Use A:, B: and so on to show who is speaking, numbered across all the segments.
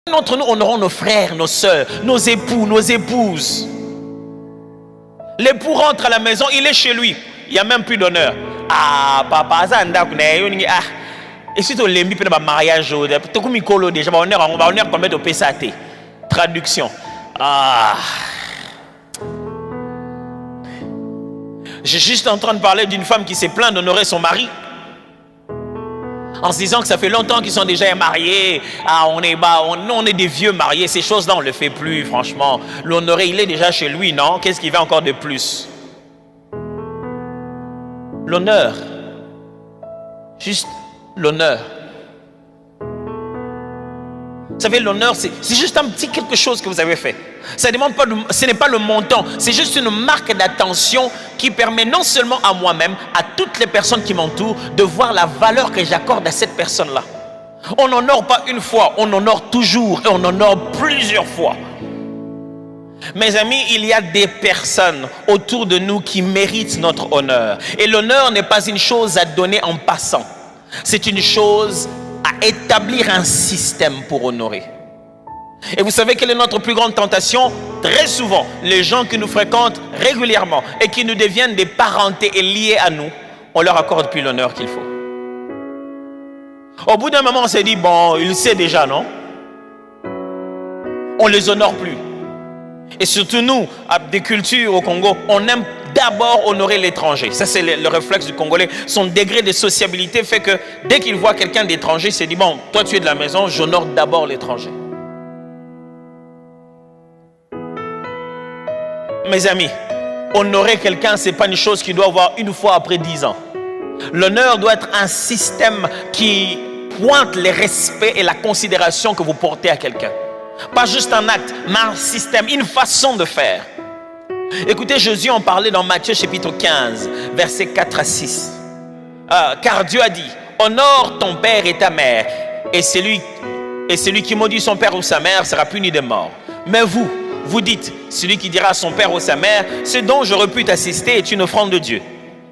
A: D'entre nous honorons nos frères, nos sœurs, nos époux, nos épouses. L'époux rentre à la maison, il est chez lui. Il n'y a même plus d'honneur. Ah, papa, ça n'a pas de ah. Et si tu as l'embi pour le mariage, tu as déjà honneur pour mettre au PSAT. Traduction. Ah. J'ai juste en train de parler d'une femme qui s'est plainte d'honorer son mari. En se disant que ça fait longtemps qu'ils sont déjà mariés. Ah, on est des vieux mariés. Ces choses-là, on ne le fait plus, franchement. L'honorer, il est déjà chez lui, non? Qu'est-ce qu'il veut encore de plus? L'honneur. Juste l'honneur. Vous savez, l'honneur, c'est juste un petit quelque chose que vous avez fait. Ça demande pas ce n'est pas le montant. C'est juste une marque d'attention qui permet non seulement à moi-même, à toutes les personnes qui m'entourent, de voir la valeur que j'accorde à cette personne-là. On n'honore pas une fois, on honore toujours et on honore plusieurs fois. Mes amis, il y a des personnes autour de nous qui méritent notre honneur. Et l'honneur n'est pas une chose à donner en passant. C'est une chose à établir un système pour honorer. Et vous savez quelle est notre plus grande tentation? Très souvent, les gens qui nous fréquentent régulièrement et qui nous deviennent des parentés et liés à nous, on leur accorde plus l'honneur qu'il faut. Au bout d'un moment, on s'est dit, bon, il sait déjà, non? On les honore plus. Et surtout nous, à des cultures au Congo, on aime d'abord honorer l'étranger. Ça, c'est le réflexe du Congolais. Son degré de sociabilité fait que dès qu'il voit quelqu'un d'étranger, il se dit, bon, toi tu es de la maison, j'honore d'abord l'étranger. Mes amis, honorer quelqu'un, ce n'est pas une chose qui doit avoir une fois après 10 ans. L'honneur doit être un système qui pointe les respects et la considération que vous portez à quelqu'un. Pas juste un acte, mais un système, une façon de faire. Écoutez, Jésus en parlait dans Matthieu chapitre 15, versets 4 à 6. Car Dieu a dit, honore ton père et ta mère, et celui qui maudit son père ou sa mère sera puni de mort. Mais vous dites, celui qui dira à son père ou sa mère, ce dont j'aurais pu t'assister est une offrande de Dieu,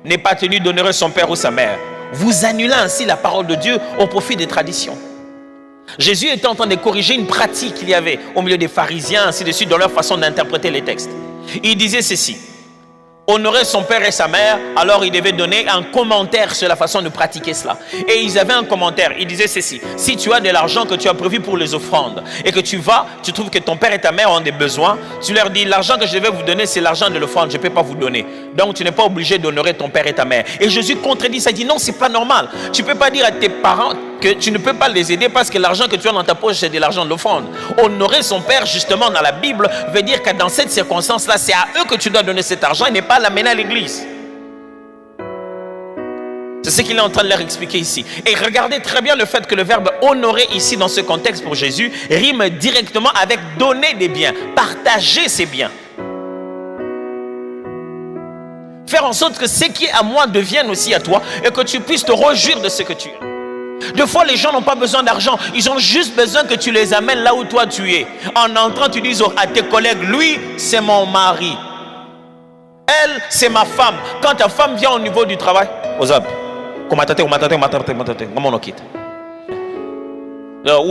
A: n'est pas tenu d'honorer son père ou sa mère. Vous annulez ainsi la parole de Dieu au profit des traditions. Jésus était en train de corriger une pratique qu'il y avait au milieu des pharisiens, ainsi de suite, dans leur façon d'interpréter les textes. Il disait ceci, honorer son père et sa mère, alors il devait donner un commentaire sur la façon de pratiquer cela. Et ils avaient un commentaire, il disait ceci, si tu as de l'argent que tu as prévu pour les offrandes, et que tu trouves que ton père et ta mère ont des besoins, tu leur dis, l'argent que je vais vous donner, c'est l'argent de l'offrande, je ne peux pas vous donner. Donc tu n'es pas obligé d'honorer ton père et ta mère. Et Jésus contredit ça, il dit, non, c'est pas normal. Tu ne peux pas dire à tes parents que tu ne peux pas les aider parce que l'argent que tu as dans ta poche, c'est de l'argent de l'offrande. Honorer son père, justement, dans la Bible, veut dire que dans cette circonstance-là, c'est à eux que tu dois donner cet argent et n'est pas l'amener à l'église. C'est ce qu'il est en train de leur expliquer ici. Et regardez très bien le fait que le verbe honorer ici, dans ce contexte pour Jésus, rime directement avec donner des biens, partager ses biens. Faire en sorte que ce qui est à moi devienne aussi à toi et que tu puisses te réjouir de ce que tu es. Deux fois, les gens n'ont pas besoin d'argent. Ils ont juste besoin que tu les amènes là où toi tu es. En entrant, tu dis à tes collègues, lui, c'est mon mari. Elle, c'est ma femme. Quand ta femme vient au niveau du travail, Ozab, où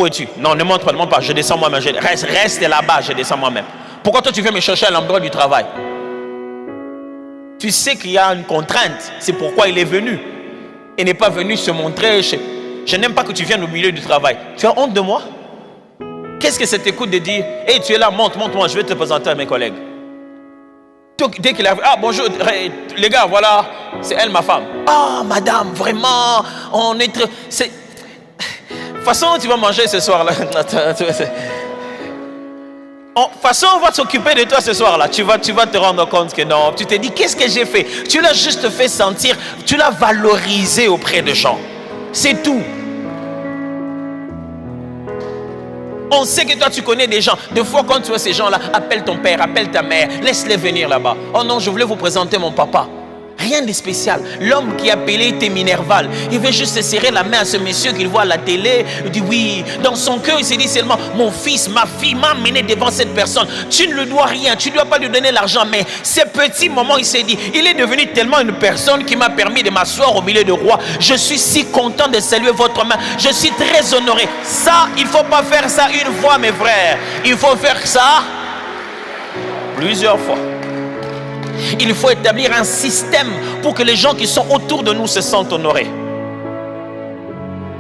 A: es-tu? Non, ne montre pas, je descends moi-même. Reste là-bas, je descends moi-même. Pourquoi toi tu viens me chercher à l'endroit du travail? Tu sais qu'il y a une contrainte. C'est pourquoi il est venu. Il n'est pas venu se montrer. Je n'aime pas que tu viennes au milieu du travail. Tu as honte de moi? Qu'est-ce que ça t'écoute de dire, hey, tu es là, monte-moi, je vais te présenter à mes collègues. Dès qu'il arrive, ah bonjour, les gars, voilà, c'est elle ma femme. Ah madame, vraiment, on est très... De toute façon, tu vas manger ce soir-là. De toute façon, on va s'occuper de toi ce soir-là. Tu vas te rendre compte que non. Tu te dis, qu'est-ce que j'ai fait? Tu l'as juste fait sentir, tu l'as valorisé auprès de gens. C'est tout. On sait que toi tu connais des gens. Des fois quand tu vois ces gens-là, appelle ton père, appelle ta mère, laisse-les venir là-bas. Oh non, je voulais vous présenter mon papa. Rien de spécial. L'homme qui a appelé était Minerval. Il veut juste serrer la main à ce monsieur qu'il voit à la télé. Il dit oui. Dans son cœur, il s'est dit seulement, mon fils, ma fille m'a amené devant cette personne. Tu ne lui dois rien. Tu ne dois pas lui donner l'argent. Mais ces petits moments, il s'est dit, il est devenu tellement une personne qui m'a permis de m'asseoir au milieu de rois. Je suis si content de saluer votre main. Je suis très honoré. Ça, il ne faut pas faire ça une fois, mes frères. Il faut faire ça plusieurs fois. Il faut établir un système pour que les gens qui sont autour de nous se sentent honorés.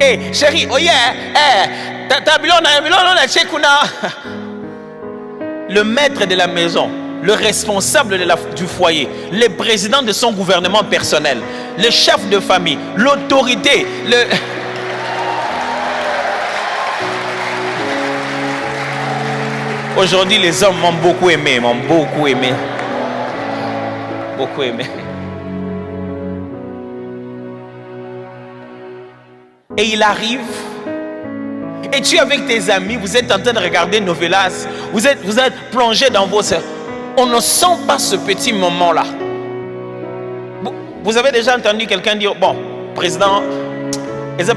A: Eh, chérie, oh yeah, le maître de la maison, le responsable du foyer, le président de son gouvernement personnel, le chef de famille, l'autorité, Aujourd'hui, les hommes m'ont beaucoup aimé, beaucoup aimé. Et il arrive, et tu es avec tes amis, vous êtes en train de regarder novelas, vous êtes plongé dans vos... On ne sent pas ce petit moment-là. Vous avez déjà entendu quelqu'un dire, bon, président, vous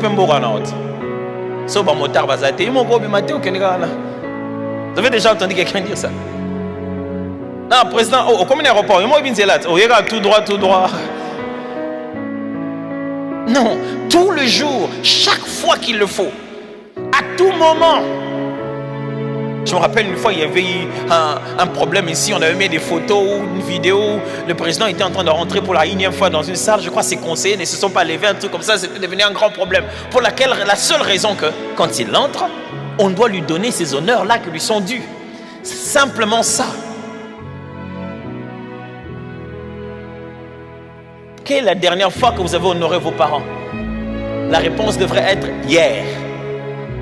A: avez déjà entendu quelqu'un dire ça? Non, président, comme un aéroport, il y a tout droit. Non, tout le jour, chaque fois qu'il le faut, à tout moment. Je me rappelle une fois, il y avait eu un problème ici, on avait mis des photos, une vidéo, le président était en train de rentrer pour la énième fois dans une salle, je crois que ses conseillers ne se sont pas levés, un truc comme ça, c'était devenu un grand problème. Pour la seule raison que, quand il entre, on doit lui donner ces honneurs-là qui lui sont dus. C'est simplement ça. Quelle est la dernière fois que vous avez honoré vos parents? La réponse devrait être hier.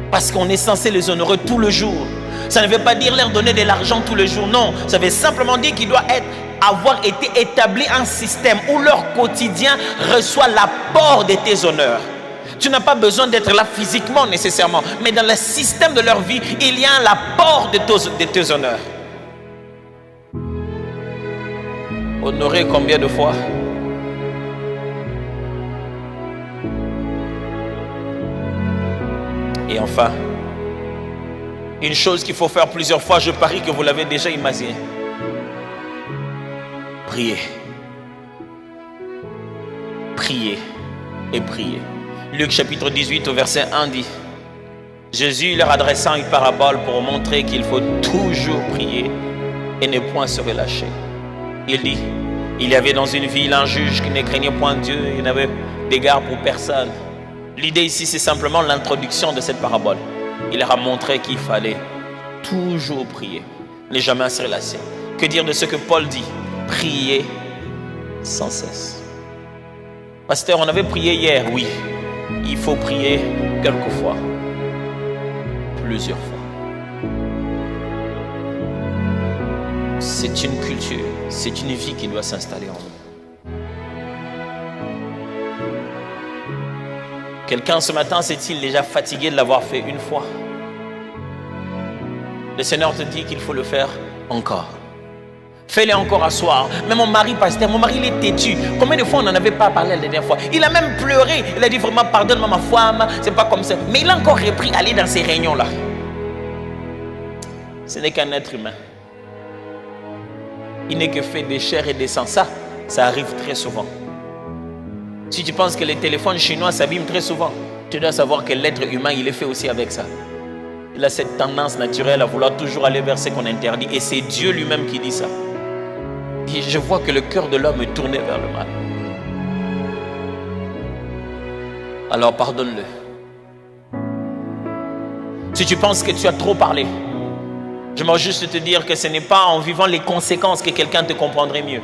A: Parce qu'on est censé les honorer tout le jour. Ça ne veut pas dire leur donner de l'argent tous les jours. Non, ça veut simplement dire qu'il doit avoir été établi un système où leur quotidien reçoit l'apport de tes honneurs. Tu n'as pas besoin d'être là physiquement nécessairement, mais dans le système de leur vie, il y a un apport de tes honneurs. Honorer combien de fois? Et enfin, une chose qu'il faut faire plusieurs fois, je parie que vous l'avez déjà imaginé. Prier. Prier et prier. Luc chapitre 18 au verset 1 dit, Jésus leur adressant une parabole pour montrer qu'il faut toujours prier et ne point se relâcher. Il dit, il y avait dans une ville un juge qui ne craignait point Dieu et n'avait d'égard pour personne. L'idée ici, c'est simplement l'introduction de cette parabole. Il leur a montré qu'il fallait toujours prier, ne jamais se relâcher. Que dire de ce que Paul dit? Prier sans cesse. Pasteur, on avait prié hier, oui. Il faut prier quelquefois, plusieurs fois. C'est une culture, c'est une vie qui doit s'installer en nous. Quelqu'un ce matin s'est-il déjà fatigué de l'avoir fait une fois? Le Seigneur te dit qu'il faut le faire encore. Fais-le encore à soir. Mais mon mari, pasteur, mon mari il est têtu. Combien de fois on n'en avait pas parlé la dernière fois? Il a même pleuré. Il a dit vraiment pardonne-moi ma femme, c'est pas comme ça. Mais il a encore repris à aller dans ces réunions-là. Ce n'est qu'un être humain. Il n'est que fait de chair et de sang. Ça arrive très souvent. Si tu penses que les téléphones chinois s'abîment très souvent, tu dois savoir que l'être humain, il est fait aussi avec ça. Il a cette tendance naturelle à vouloir toujours aller vers ce qu'on interdit. Et c'est Dieu lui-même qui dit ça. Et je vois que le cœur de l'homme est tourné vers le mal. Alors pardonne-le. Si tu penses que tu as trop parlé, je vais juste te dire que ce n'est pas en vivant les conséquences que quelqu'un te comprendrait mieux.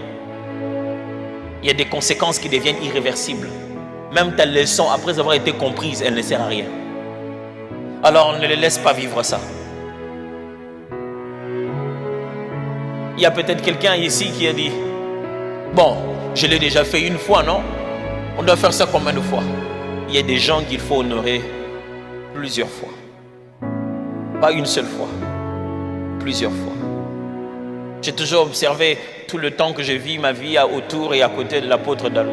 A: Il y a des conséquences qui deviennent irréversibles. Même ta leçon, après avoir été comprise, elle ne sert à rien. Alors ne les laisse pas vivre ça. Il y a peut-être quelqu'un ici qui a dit, bon, je l'ai déjà fait une fois, non? On doit faire ça combien de fois? Il y a des gens qu'il faut honorer plusieurs fois. Pas une seule fois, plusieurs fois. J'ai toujours observé tout le temps que je vis ma vie autour et à côté de l'apôtre Dallo.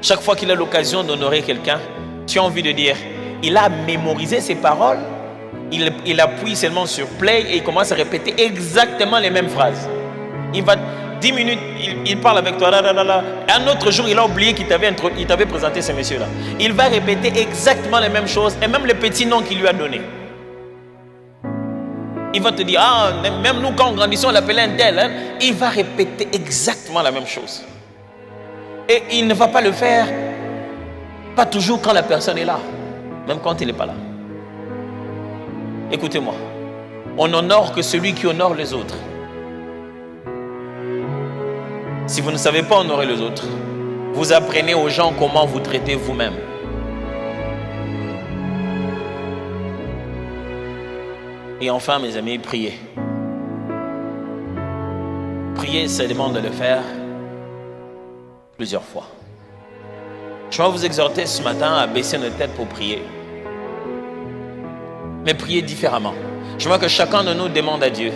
A: Chaque fois qu'il a l'occasion d'honorer quelqu'un, tu as envie de dire, il a mémorisé ses paroles, il appuie seulement sur play et il commence à répéter exactement les mêmes phrases. Il va 10 minutes, il parle avec toi, un autre jour, il a oublié qu'il t'avait présenté ce monsieur-là. Il va répéter exactement les mêmes choses et même les petits noms qu'il lui a donnés. Il va te dire, ah, même nous quand on grandissait, on l'appelait un tel. Hein? Il va répéter exactement la même chose. Et il ne va pas le faire, pas toujours quand la personne est là, même quand il n'est pas là. Écoutez-moi, on n'honore que celui qui honore les autres. Si vous ne savez pas honorer les autres, vous apprenez aux gens comment vous traitez vous-même. Et enfin, mes amis, priez. Prier, ça demande de le faire plusieurs fois. Je vais vous exhorter ce matin à baisser nos têtes pour prier. Mais prier différemment. Je veux que chacun de nous demande à Dieu